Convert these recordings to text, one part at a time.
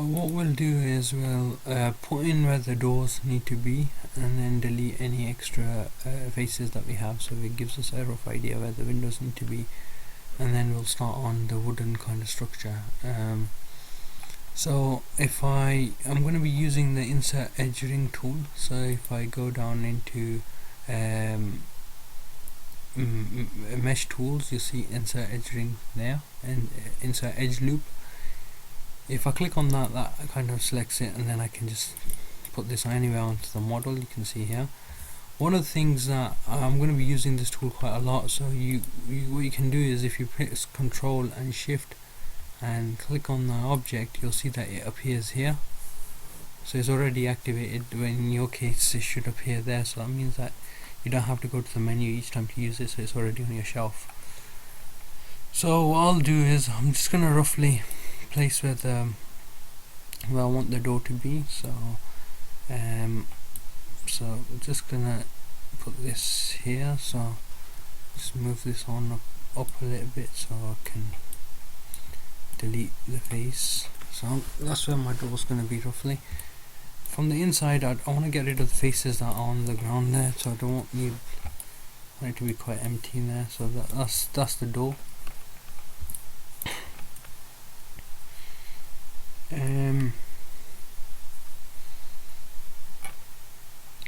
what we'll do is we'll put in where the doors need to be and then delete any extra faces that we have, so it gives us a rough idea where the windows need to be, and then we'll start on the wooden kind of structure. So if I'm going to be using the insert edge ring tool, so if I go down into mesh tools, you see insert edge ring there and insert edge loop. If I click on that, that kind of selects it, and then I can just put this anywhere onto the model. You can see here. One of the things that I'm going to be using this tool quite a lot, so what you can do is if you press Control and Shift and click on the object, you'll see that it appears here. So it's already activated. When in your case it should appear there, so that means that you don't have to go to the menu each time to use it, so it's already on your shelf. So what I'll do is I'm just going to roughly place where I want the door to be. So I'm just gonna put this here, so just move this on up a little bit so I can delete the face. So that's where my door is going to be roughly. From the inside, I want to get rid of the faces that are on the ground there, so I don't want it to be quite empty in there. So that's the door.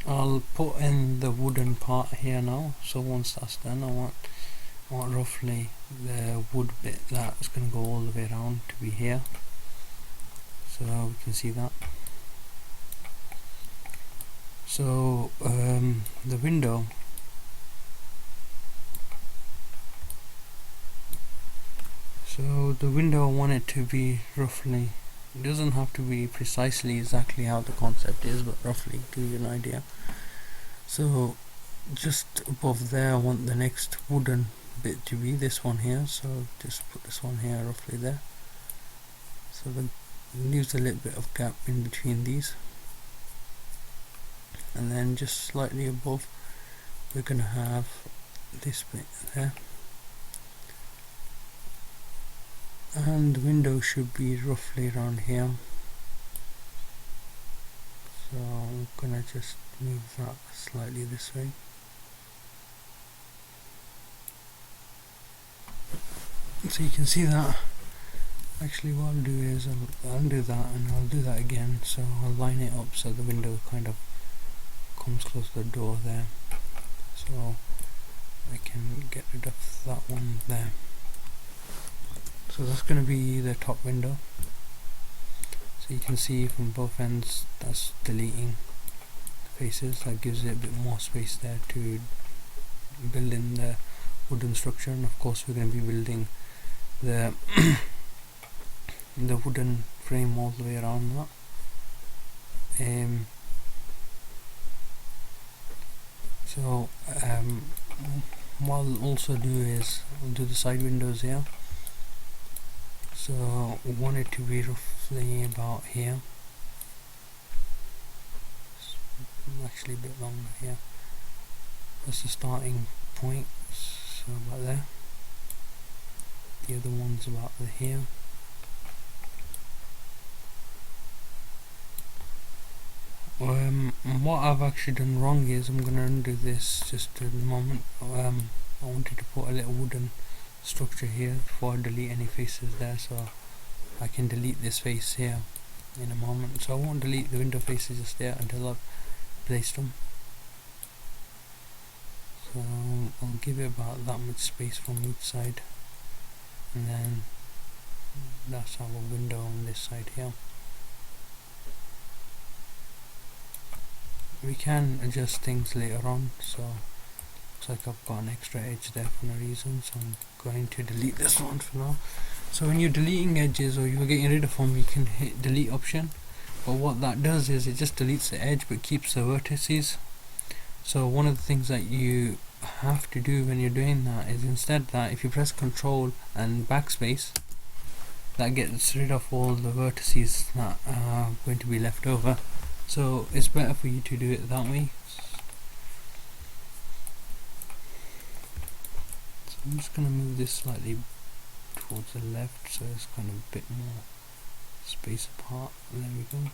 I'll put in the wooden part here now. So once that's done, I want roughly the wood bit that's going to go all the way around to be here, so we can see that. So the window, I want it to be roughly, it doesn't have to be precisely exactly how the concept is, but roughly give you an idea. So just above there I want the next wooden bit to be this one here, so just put this one here roughly there, so that leaves a little bit of gap in between these. And then just slightly above we're going to have this bit there, and the window should be roughly around here. So I'm gonna just move that slightly this way. So you can see that. Actually what I'll do is I'll undo that and I'll do that again, so I'll line it up so the window kind of comes close to the door there, so I can get rid of that one there. So that's going to be the top window. So you can see from both ends that's deleting the faces. That gives it a bit more space there to build in the wooden structure, and of course we're going to be building the the wooden frame all the way around that. What I'll also do is I'll do the side windows here. So we want it to be roughly about here. Actually a bit longer here. That's the starting point, so about there. The other one's about here. What I've actually done wrong is I'm going to undo this just in a moment. I wanted to put a little wooden structure here before I delete any faces there, so I can delete this face here in a moment. So I won't delete the window faces just there until I've placed them. So I'll give it about that much space from each side, and then that's our window on this side here. We can adjust things later on, so looks like I've got an extra edge there for no reason, so I'm going to delete this one for now. So when you're deleting edges or you're getting rid of them, you can hit delete option, but what that does is it just deletes the edge but keeps the vertices. So one of the things that you have to do when you're doing that is instead that if you press Control and backspace, that gets rid of all the vertices that are going to be left over. So it's better for you to do it that way. So I'm just going to move this slightly towards the left so it's kind of a bit more base apart. There we go.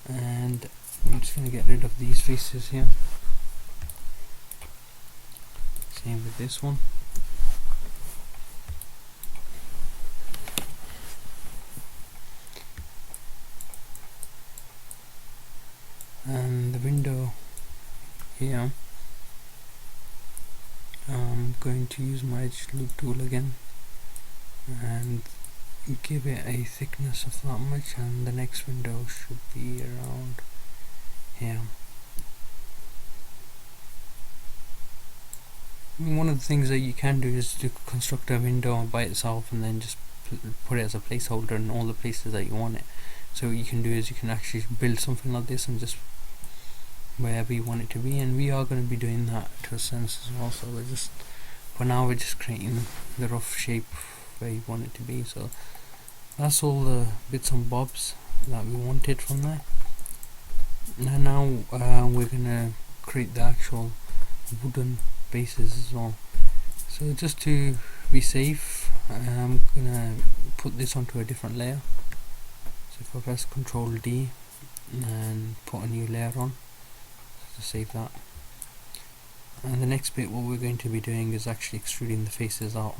And I'm just going to get rid of these faces here. Same with this one. And the window here, I'm going to use my edge loop tool again and give it a thickness of that much, and the next window should be around here. One of the things that you can do is to construct a window by itself and then just put it as a placeholder in all the places that you want it. So what you can do is you can actually build something like this and just wherever you want it to be, and we are going to be doing that to a sense as well. So we're just, for now, we're just creating the rough shape where you want it to be. So that's all the bits and bobs that we wanted from there. And now we're gonna create the actual wooden bases as well. So just to be safe, I'm gonna put this onto a different layer. So if I press Ctrl D and put a new layer on to save that. And the next bit, what we're going to be doing is actually extruding the faces out.